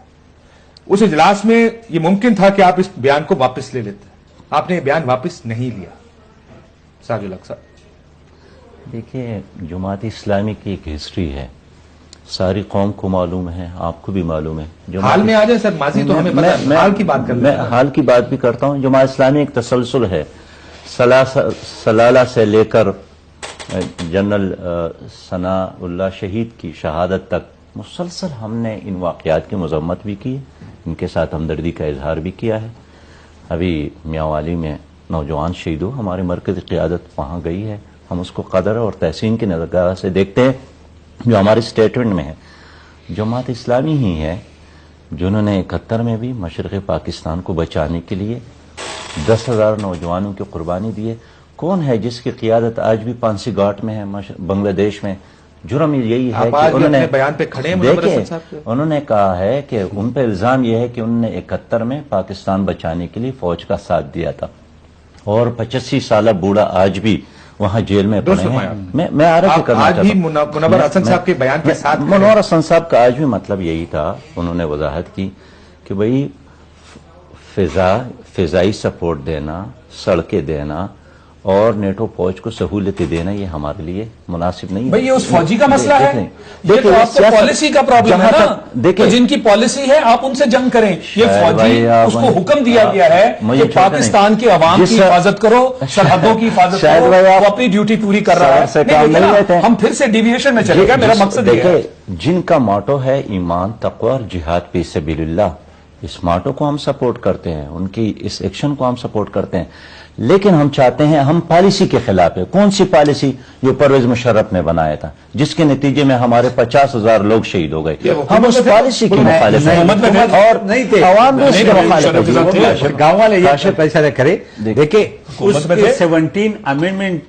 اس اجلاس میں یہ ممکن تھا کہ آپ اس بیان کو واپس لے لیتے، آپ نے یہ بیان واپس نہیں لیا۔ ساجد الحق صاحب، دیکھیے جماعت اسلامی کی ایک ہسٹری ہے، ساری قوم کو معلوم ہے، آپ کو بھی معلوم ہے۔ حال میں آ جائے سر، ماضی تو ہمیں پتہ ہے، حال کی بات کر میں حال کی بات بھی کرتا ہوں۔ جماعت اسلامی ایک تسلسل ہے، سلالہ سے لے کر جنرل ثناء اللہ شہید کی شہادت تک مسلسل ہم نے ان واقعات کی مذمت بھی کی، ان کے ساتھ ہمدردی کا اظہار بھی کیا ہے۔ ابھی میاوالی میں نوجوان شہید ہو، ہمارے مرکزی قیادت وہاں گئی ہے، ہم اس کو قدر اور تحسین کی نظرگاہ سے دیکھتے ہیں۔ جو ہمارے اسٹیٹمنٹ میں ہے، جماعت اسلامی ہی ہے جنہوں نے 71 میں بھی مشرق پاکستان کو بچانے کے لیے 10,000 نوجوانوں کی قربانی دی ہے۔ کون ہے جس کی قیادت آج بھی پانسی گھاٹ میں ہے بنگلہ دیش میں؟ جرم یہی ہے کہ انہوں نے بیان پہ کھڑے ہیں، دیکھیں انہوں نے کہا ہے کہ ان پہ الزام یہ ہے کہ انہوں نے 71 میں پاکستان بچانے کے لیے فوج کا ساتھ دیا تھا، اور 85 سالہ بوڑھا آج بھی وہاں جیل میں پڑے ہیں۔ میں عرض کرنا چاہتا ہوں، منور حسن صاحب کے بیان کے ساتھ منور حسن صاحب کا آج بھی مطلب یہی تھا، انہوں نے وضاحت کی کہ بھئی فضائی سپورٹ دینا، سڑکیں دینا اور نیٹو فوج کو سہولتیں دینا یہ ہمارے لیے مناسب نہیں ہے۔ بھئی یہ اس فوجی کا مسئلہ ہے، یہ تو آپ کو پالیسی کا پرابلم ہے نا، تو جن کی پالیسی ہے آپ ان سے جنگ کریں۔ یہ فوجی اس کو حکم دیا گیا ہے کہ پاکستان کے عوام کی حفاظت کرو، سرحدوں کی حفاظت کرو، وہ اپنی ڈیوٹی پوری کر رہا ہے۔ ہم پھر سے ڈیویشن میں چلے گا، میرا مقصد یہ ہے جن کا موٹو ہے ایمان، تقوی اور جہاد فی سبیل اللہ، اس موٹو کو ہم سپورٹ کرتے ہیں، ان کی اس ایکشن کو ہم سپورٹ کرتے ہیں، لیکن ہم چاہتے ہیں، ہم پالیسی کے خلاف ہے۔ کون سی پالیسی؟ جو پرویز مشرف نے بنایا تھا، جس کے نتیجے میں ہمارے 50,000 لوگ شہید ہو گئے۔ ہم اس پالیسی کی مخالف ہیں اور عوام بھی اس کے مخالف ہیں۔ گاؤں والے یہ پیسہ نہ کرے۔ دیکھیں اس کے 17 امینڈمنٹ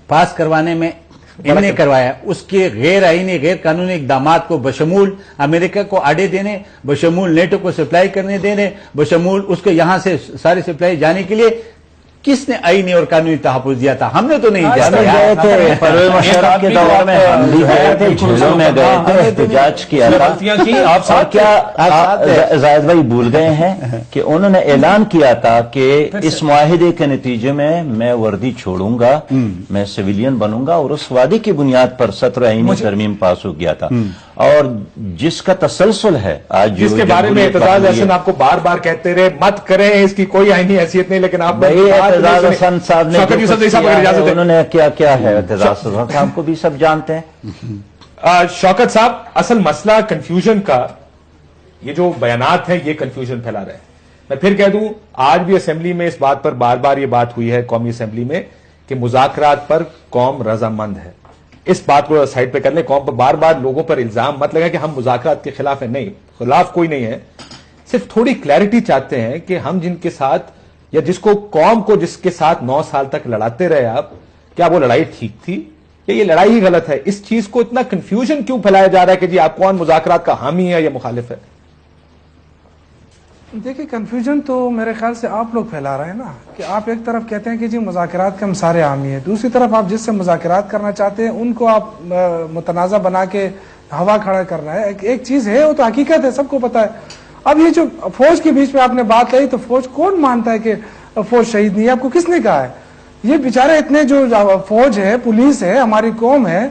پاس کروانے میں انہوں نے کروایا، اس کے غیر آئینی غیر قانونی اقدامات کو بشمول امریکہ کو آڑے دینے، بشمول نیٹو کو سپلائی کرنے دینے، بشمول اس کو یہاں سے ساری سپلائی جانے کے لیے کس نے آئینی اور قانونی تحفظ دیا تھا؟ ہم نے تو نہیں دیا تھا۔ پرویز مشرف کے دور میں ہم بھی گئے تھے، جھیلوں میں گئے تھے، احتجاج کیا تھا۔ اور کیا زاہد بھائی بھول گئے ہیں کہ انہوں نے اعلان کیا تھا کہ اس معاہدے کے نتیجے میں وردی چھوڑوں گا، میں سویلین بنوں گا، اور اس وعدے کی بنیاد پر 17 آئینی ترمیم پاس ہو گیا تھا، اور جس کا تسلسل ہے آج جس کے بارے میں اعتزاز احسن آپ کو بار بار کہتے رہے مت کریں، اس کی کوئی آئینی حیثیت نہیں، لیکن آپ اعتزاز حسن صاحب نے انہوں نے کیا ہے، اعتزاز حسن صاحب کو بھی سب جانتے ہیں۔ شوکت صاحب، اصل مسئلہ کنفیوژن کا، یہ جو بیانات ہیں یہ کنفیوژن پھیلا رہے ہیں۔ میں پھر کہہ دوں، آج بھی اسمبلی میں اس بات پر بار بار یہ بات ہوئی ہے قومی اسمبلی میں کہ مذاکرات پر قوم رضامند ہے۔ اس بات کو سائڈ پہ کر لیں، قوم پر بار بار لوگوں پر الزام مت لگا کہ ہم مذاکرات کے خلاف ہیں، نہیں، خلاف کوئی نہیں ہے، صرف تھوڑی کلیئرٹی چاہتے ہیں کہ ہم جن کے ساتھ یا جس کو قوم کو جس کے ساتھ 9 سال تک لڑاتے رہے آپ، کیا وہ لڑائی ٹھیک تھی یا یہ لڑائی ہی غلط ہے؟ اس چیز کو اتنا کنفیوژن کیوں پھیلایا جا رہا ہے کہ جی آپ کون مذاکرات کا حامی ہے یا مخالف ہے؟ دیکھیں کنفیوژن تو میرے خیال سے آپ لوگ پھیلا رہے ہیں نا، کہ آپ ایک طرف کہتے ہیں کہ جی مذاکرات کے ہم سارے حامی ہیں، دوسری طرف آپ جس سے مذاکرات کرنا چاہتے ہیں ان کو آپ متنازع بنا کے ہوا کھڑا کرنا ہے۔ ایک چیز ہے، وہ تو حقیقت ہے، سب کو پتا ہے۔ اب یہ جو فوج کے بیچ میں آپ نے بات کہی، تو فوج کون مانتا ہے کہ فوج شہید نہیں ہے؟ آپ کو کس نے کہا ہے؟ یہ بیچارے اتنے جو فوج ہے، پولیس ہے، ہماری قوم ہے،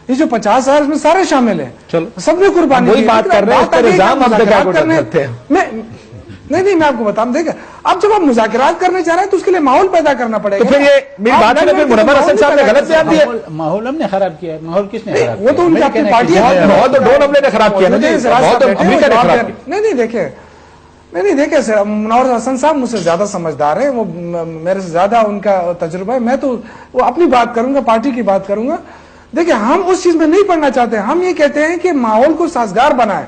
یہ جو 50,000 اس میں سارے شامل ہیں، سب نے قربانی دی۔ بات کر رہے ہیں نہیں میں آپ کو بتاؤں، دیکھیں اب جب آپ مذاکرات کرنے چاہ رہے ہیں تو اس کے لیے ماحول پیدا کرنا پڑے گا۔ تو پھر یہ میری بات ہے، پھر منور حسن صاحب نے غلط بیان دیا۔ ماحول ہم نے خراب کیا ہے، ماحول کس نے خراب کیا؟ وہ تو ان کی اپنی پارٹی ہے، بہت ڈون ہم نے خراب کیا نا جی، بہت امریکہ نے خراب کیا۔ نہیں دیکھیں منور حسن صاحب مجھ سے زیادہ سمجھدار ہیں، وہ میرے سے زیادہ ان کا تجربہ ہے، میں تو وہ اپنی بات کروں گا، پارٹی کی بات کروں گا۔ دیکھیں ہم اس چیز میں نہیں پڑنا چاہتے، ہم یہ کہتے ہیں کہ ماحول کو سازگار بنائے۔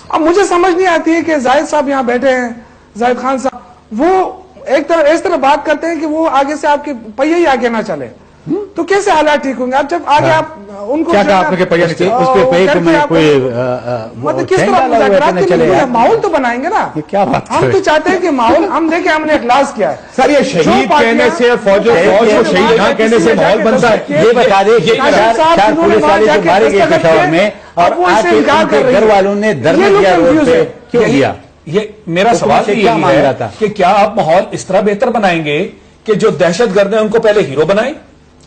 اب مجھے سمجھ نہیں آتی ہے کہ زاہد صاحب یہاں بیٹھے ہیں، زاہد خان صاحب، وہ ایک طرح اس طرح بات کرتے ہیں کہ وہ آگے سے آپ کے پہیے ہی آگے نہ چلے تو کیسے حالات ٹھیک ہوں گے؟ آپ جب آگے آپ ان کو کیا کہا آپ نے کہ پہیہ نہیں چلے؟ اس پہ پہ کر تو کے میں آپ- کوئی مطلب کس طرح مذاکرات کے لیے ماحول تو بنائیں گے نا. کیا بات ہم تو چاہتے ہیں کہ ماحول ہم دیکھیں ہم نے اخلاص کیا ہے. سر یہ شہید کہنے سے فوج کو شہید نہ کہنے سے ماحول بنتا ہے. یہ بتا دیں کہ چار پولیس والے جو مارے گئے پشاور میں اور آج ان کے گھر والوں نے دھرنا دیا روڈ پہ کیوں دیا؟ یہ میرا سوال سے یہ کیا مانگ رہا ہے تھا؟ کہ کیا آپ ماحول اس طرح بہتر بنائیں گے کہ جو دہشت گرد ہیں ان کو پہلے ہیرو بنائیں،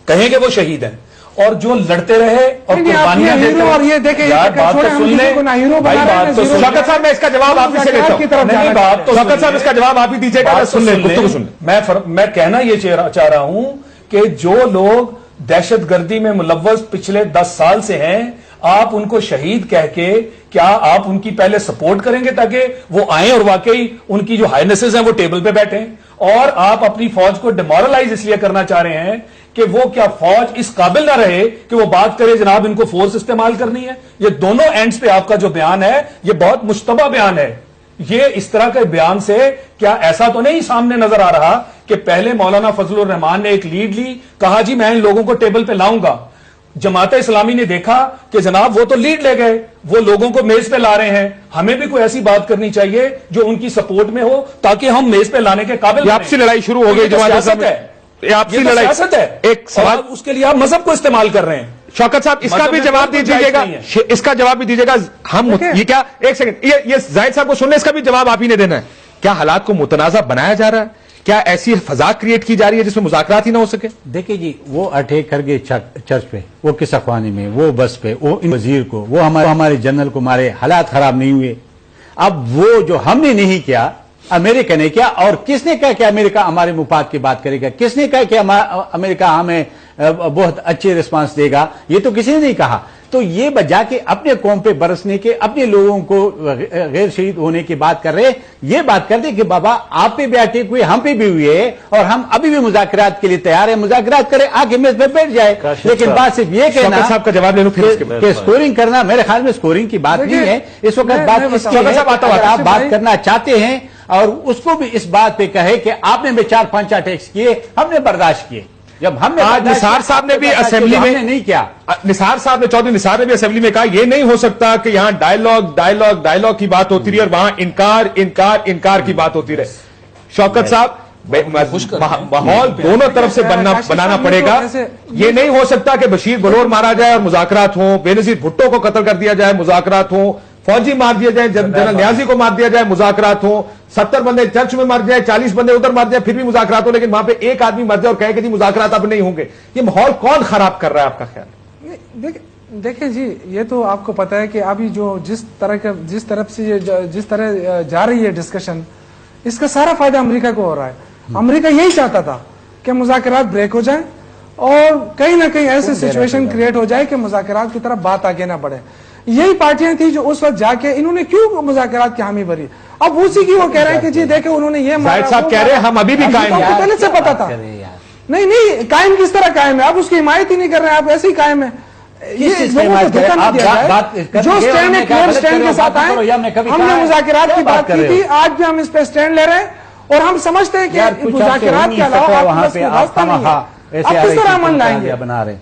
کہیں کہ وہ شہید ہیں، اور جو لڑتے رہے اور نہیں، آپ قربانیاں یہ دیتے ہیرو اور رہے؟ یہ دیکھیں، یار یہ بات تو چھوڑیں، ہم سن کسی لیں کو نہ ہیرو بھائی، بنا رہے ہیں، بات تو نہ سن زیرو. شوکت صاحب میں اس کا جواب آپ ہی سے لیتا کی ہوں. طرف نہیں، جانا بات تو شوکت صاحب اس کا جواب آپ ہی دیجیے گا. بات تو سن لیں، سن لیں. گفتگو سن لیں. میں کہنا یہ چاہ رہا ہوں کہ جو لوگ دہشت گردی میں ملوث پچھلے 10 سال سے ہیں، آپ ان کو شہید کہہ کے کیا آپ ان کی پہلے سپورٹ کریں گے تاکہ وہ آئیں اور واقعی ان کی جو ہائنسز ہیں وہ ٹیبل پہ بیٹھیں؟ اور آپ اپنی فوج کو ڈیمورلائز اس لیے کرنا چاہ رہے ہیں کہ وہ کیا فوج اس قابل نہ رہے کہ وہ بات کرے جناب ان کو فورس استعمال کرنی ہے؟ یہ دونوں اینڈز پہ آپ کا جو بیان ہے یہ بہت مشتبہ بیان ہے. یہ اس طرح کے بیان سے کیا ایسا تو نہیں سامنے نظر آ رہا کہ پہلے مولانا فضل الرحمان نے ایک لیڈ لی، کہا جی میں ان لوگوں کو ٹیبل پہ لاؤں گا، جماعت اسلامی نے دیکھا کہ جناب وہ تو لیڈ لے گئے، وہ لوگوں کو میز پہ لا رہے ہیں، ہمیں بھی کوئی ایسی بات کرنی چاہیے جو ان کی سپورٹ میں ہو تاکہ ہم میز پہ لانے کے قابل یہ آپسی لڑائی شروع ہو گئی جماعت اسلامی. یہ آپسی یہ تو لڑائی. سیاست ہے. ایک سوال اور اس کے لیے آپ مذہب کو استعمال کر رہے ہیں. شوکت صاحب اس کا مذہب بھی میں جواب کوئی دیجیے گنجائش گا، نہیں ہے. اس کا جواب بھی دیجیے گا. ہم یہ کیا ایک سیکنڈ یہ زاہد صاحب کو سننے اس کا بھی جواب آپ ہی نے دینا ہے. کیا حالات کو متنازع بنایا جا رہا ہے؟ کیا ایسی فضا کریٹ کی جا رہی ہے جس میں مذاکرات ہی نہ ہو سکے؟ دیکھیں جی، وہ اٹیک کر گئے چرچ پہ، وہ قصہ خوانی میں، وہ بس پہ، وہ ان وزیر کو، وہ ہمارے جنرل کو مارے، حالات خراب نہیں ہوئے. اب وہ جو ہم نے نہیں کیا امریکہ نے کیا، اور کس نے کہا کہ امریکہ ہمارے مفاد کی بات کرے گا؟ کس نے کہا کہ امریکہ ہمیں بہت اچھے رسپانس دے گا؟ یہ تو کسی نے نہیں کہا. تو یہ بجا کے اپنے قوم پہ برسنے کے، اپنے لوگوں کو غیر شہید ہونے کی بات کر رہے، یہ بات کر دیں کہ بابا آپ پہ بھی اٹیک ہوئے، ہم پہ بھی ہوئے، اور ہم ابھی بھی مذاکرات کے لیے تیار ہیں، مذاکرات کریں، آگے میز پہ بیٹھ جائے. لیکن بات صرف یہ کہنا شوکت صاحب کا جواب لے لوں پھر اس کے بعد. کہ اسکورنگ کرنا، میرے خیال میں اسکورنگ کی بات نہیں ہے اس وقت. بات اس کی ہے کہ اگر آپ بات کرنا چاہتے ہیں اور اس کو بھی اس بات پہ کہے کہ آپ نے بھی 4-5 اٹیکس کیے، ہم نے برداشت کیے. جب ہم نے آج نثار صاحب نے بھی اسمبلی میں نہیں کیا، نثار صاحب نے چودھری نثار نے بھی اسمبلی میں کہا یہ نہیں ہو سکتا کہ یہاں ڈائیلاگ کی بات ہوتی رہی اور وہاں انکار کی بات ہوتی رہے. شوکت صاحب ماحول دونوں طرف سے بنانا پڑے گا. یہ نہیں ہو سکتا کہ بشیر بلور مارا جائے اور مذاکرات ہوں، بے نظیر بھٹو کو قتل کر دیا جائے مذاکرات ہوں، فوجی مار دیا جائے، جنرل نیازی کو مار دیا جائے مذاکرات ہوں، 70 بندے چرچ میں مر جائے، 40 بندے ادھر مر جائے پھر بھی مذاکرات ہو، لیکن وہاں پہ ایک آدمی مر جائے اور کہے کہ جی مذاکرات اب نہیں ہوں گے. یہ ماحول کون خراب کر رہا ہے آپ کا خیال؟ دیکھیں جی، یہ تو آپ کو پتا ہے کہ ابھی جو جس طرح جا رہی ہے ڈسکشن، اس کا سارا فائدہ امریکہ کو ہو رہا ہے. امریکہ یہی چاہتا تھا کہ مذاکرات بریک ہو جائیں اور کہیں نہ کہیں ایسے سچویشن کریٹ ہو جائے کہ مذاکرات کی طرف بات آگے نہ بڑھے. یہی پارٹیاں تھیں جو اس وقت جا کے انہوں نے کیوں مذاکرات کی حامی بھری. اب اسی کی وہ کہہ رہے ہیں کہ جی دیکھیں انہوں نے یہ زاہد صاحب کہہ رہے ہیں ہم ابھی بھی قائم ہیں. پہلے سے پتا تھا. نہیں قائم کس طرح قائم ہے؟ آپ اس کی حمایت ہی نہیں کر رہے ہیں، آپ ایسے ہی قائم ہیں. یہ لوگوں کو دھوکہ نہ دیا جائے. جو اسٹینڈ ہے کلیئر اسٹینڈ کے ساتھ آئے. ہم نے مذاکرات کی بات کی تھی، آج بھی ہم اس پہ اسٹینڈ لے رہے ہیں اور ہم سمجھتے ہیں کہ مذاکرات کے علاوہ راستہ نہیں ہے. آپ کس طرح عمل لائیں گے؟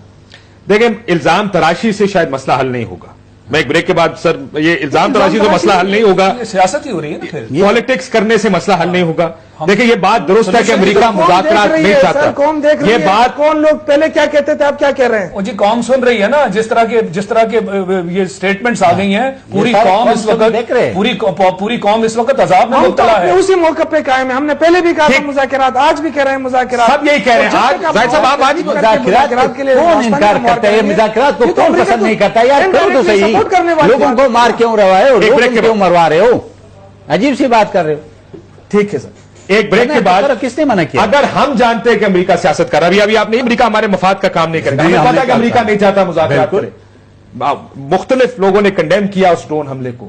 دیکھیں الزام تراشی سے شاید مسئلہ حل نہیں ہوگا. میں ایک بریک کے بعد سر یہ الزام تراشی سے مسئلہ حل نہیں ہوگا، سیاست ہی ہو رہی ہے نا پھر. پالیٹکس کرنے سے مسئلہ حل نہیں ہوگا. دیکھیں یہ بات درست ہے کہ امریکہ مذاکرات نہیں چاہتا. کون دیکھ رہی یہ ہے؟ بات کون لوگ پہلے کیا کہتے تھے، اب کیا کہہ رہے ہیں؟ جی قوم سن رہی ہے نا، جس طرح کے یہ سٹیٹمنٹس آ گئی ہیں، پوری قوم اس وقت عذاب میں ہم تو مبتلا اپنے ہے. اسی موقع پہ قائم ہیں. ہم نے پہلے بھی کہا تھا مذاکرات، آج بھی کہہ رہے ہیں مذاکرات. سب یہی کہہ رہے ہیں. آج زاہد صاحب آپ آج مذاکرات کے لیے کون انکار کرتا ہے؟ مذاکرات کو کون پسند نہیں کرتا؟ یار کرو تو صحیح. لوگوں کو مار کیوں روائے ہو، لوگوں کیوں مروا رہے ہو؟ عجیب سی بات کر رہے ہو. ٹھیک ہے سر، ایک بریک کے بعد کس نے منع کیا؟ اگر ہم جانتے ہیں کہ امریکہ سیاست کر رہا ہے، ابھی آپ نے امریکہ ہمارے مفاد کا کام نہیں کرتا، ہمیں پتا کہ امریکہ نہیں چاہتا مذاکرات کرے. مختلف لوگوں نے کنڈیم کیا اس ڈرون حملے کو.